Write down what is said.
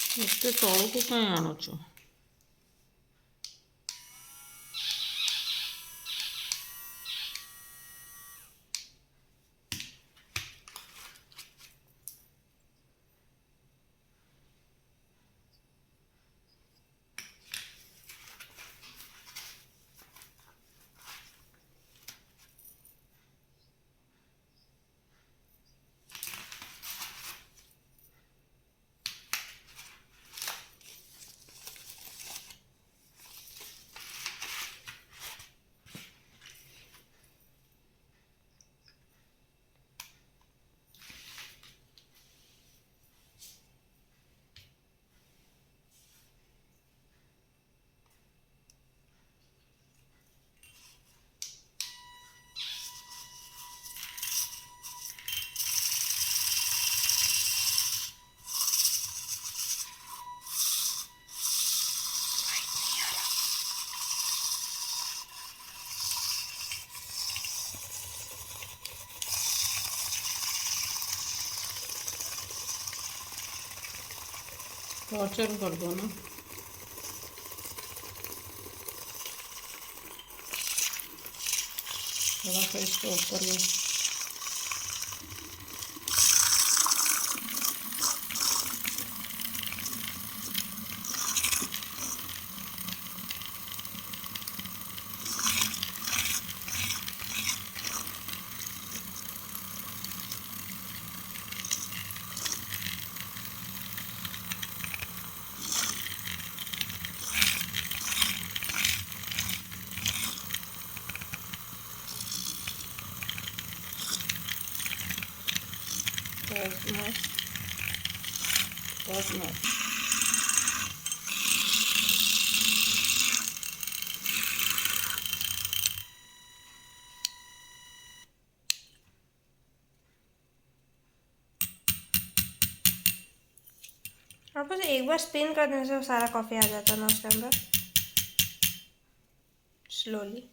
ଏତେ ତଳକୁ କାଇଁ ଆଣୁଛୁ? टॉर्चर कर दो ना। थोड़ा सा इसको ऊपर में मत और बस एक बार स्पिन कर देने से सारा कॉफ़ी आ जाता है ना उसके अंदर स्लोली।